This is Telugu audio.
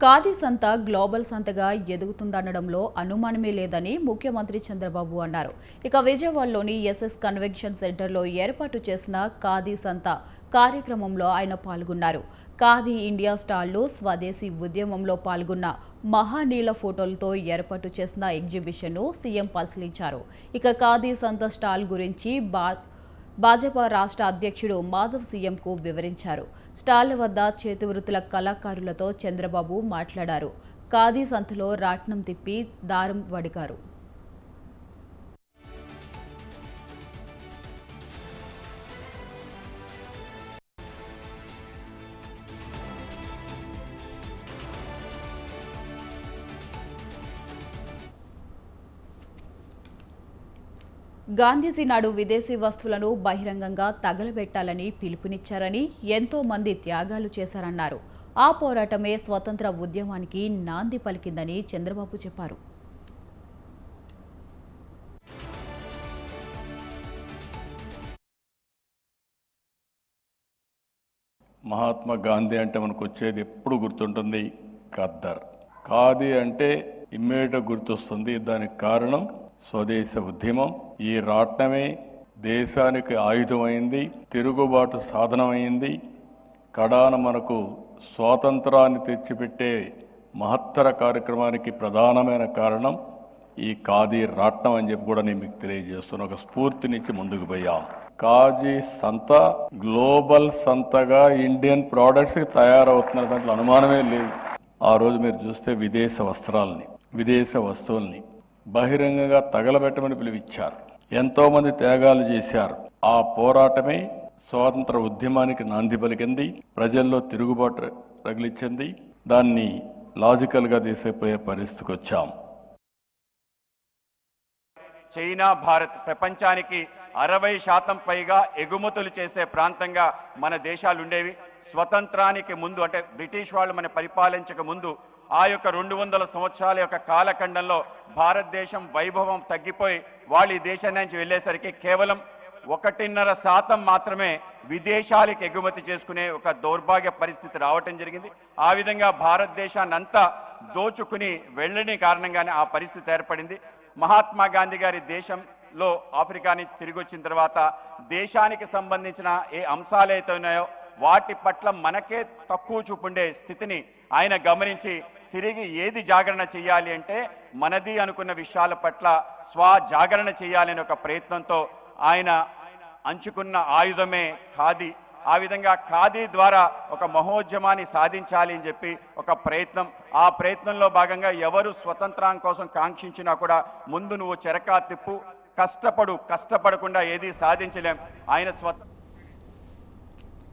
ఖాదీ సంత గ్లోబల్ సంతగా ఎదుగుతుందనడంలో అనుమానమే లేదని ముఖ్యమంత్రి చంద్రబాబు అన్నారు. ఇక విజయవాడలోని ఎస్ఎస్ కన్వెన్షన్ సెంటర్లో ఏర్పాటు చేసిన ఖాదీ సంత కార్యక్రమంలో ఆయన పాల్గొన్నారు. ఖాదీ ఇండియా స్టాళ్లు, స్వదేశీ ఉద్యమంలో పాల్గొన్న మహానీయుల ఫోటోలతో ఏర్పాటు చేసిన ఎగ్జిబిషన్ను సీఎం పరిశీలించారు. ఇక ఖాదీ సంత స్టాల్ గురించి భాజపా రాష్ట్ర అధ్యక్షుడు మాధవ్ సీఎంకు వివరించారు. స్టాళ్ల వద్ద చేతివృత్తుల కళాకారులతో చంద్రబాబు మాట్లాడారు. ఖాదీ సంతలో రాట్నం తిప్పి దారం వడికారు. గాంధీజీ నాడు విదేశీ వస్తువులను బహిరంగంగా తగలబెట్టాలని పిలుపునిచ్చారని, ఎంతో మంది త్యాగాలు చేశారన్నారు. ఆ పోరాటమే స్వతంత్ర ఉద్యమానికి నాంది పలికిందని చంద్రబాబు చెప్పారు. మహాత్మా గాంధీ అంటే మనకు వచ్చేది ఎప్పుడు గుర్తుంటుంది, ఖద్దర్. ఖాదీ అంటే ఇమ్మీడియట్ గుర్తొస్తుంది. దానికి కారణం స్వదేశ ఉద్యమం. ఈ రాట్నమే దేశానికి ఆయుధమైంది, తిరుగుబాటు సాధనమైంది. కడాన మనకు స్వాతంత్రాన్ని తెచ్చిపెట్టే మహత్తర కార్యక్రమానికి ప్రధానమైన కారణం ఈ ఖాదీ రాట్నం అని చెప్పి కూడా నేను మీకు తెలియజేస్తున్నా. ఒక స్ఫూర్తినిచ్చి ముందుకు పోయాం. ఖాదీ సంత గ్లోబల్ సంతగా ఇండియన్ ప్రోడక్ట్స్కి తయారవుతున్న దాంట్లో అనుమానమే లేదు. ఆ రోజు మీరు చూస్తే విదేశ వస్త్రాలని, విదేశ వస్తువుల్ని బహిరంగంగా తగలబెట్టమని పిలువిచ్చారు. ఎంతో మంది త్యాగాలు చేశారు. ఆ పోరాటమే స్వాతంత్ర ఉద్యమానికి నాంది పలికింది, ప్రజల్లో తిరుగుబాటు రగిలించింది. దాన్ని లాజికల్గా తీసిపోయే పరిస్థితికి వచ్చాం. చైనా, భారత్ ప్రపంచానికి 60% పైగా ఎగుమతులు చేసే ప్రాంతంగా మన దేశాలు ఉండేవి. స్వతంత్రానికి ముందు అంటే బ్రిటిష్ వాళ్ళు మన పరిపాలించక ముందు ఆ యొక్క 200 సంవత్సరాల యొక్క కాలఖండంలో భారతదేశం వైభవం తగ్గిపోయి వాళ్ళు ఈ దేశం నుంచి వెళ్ళేసరికి కేవలం 1.5% మాత్రమే విదేశాలకు ఎగుమతి చేసుకునే ఒక దౌర్భాగ్య పరిస్థితి రావటం జరిగింది. ఆ విధంగా భారతదేశాన్ని అంతా దోచుకుని వెళ్ళని కారణంగానే ఆ పరిస్థితి ఏర్పడింది. మహాత్మా గాంధీ గారి దేశంలో ఆఫ్రికా నుంచి తిరిగి వచ్చిన తర్వాత దేశానికి సంబంధించిన ఏ అంశాలు అయితే ఉన్నాయో వాటి పట్ల మనకే తక్కువ చూపుండే స్థితిని ఆయన గమనించి తిరిగి ఏది జాగరణ చేయాలి అంటే మనది అనుకున్న విషయాల పట్ల స్వజాగరణ చేయాలని ఒక ప్రయత్నంతో ఆయన అంచుకున్న ఆయుధమే ఖాదీ. ఆ విధంగా ఖాదీ ద్వారా ఒక మహోద్యమాన్ని సాధించాలి అని చెప్పి ఒక ప్రయత్నం. ఆ ప్రయత్నంలో భాగంగా ఎవరు స్వతంత్రం కోసం కాంక్షించినా కూడా ముందు నువ్వు చెరకా తిప్పు, కష్టపడకుండా ఏది సాధించలేం. ఆయన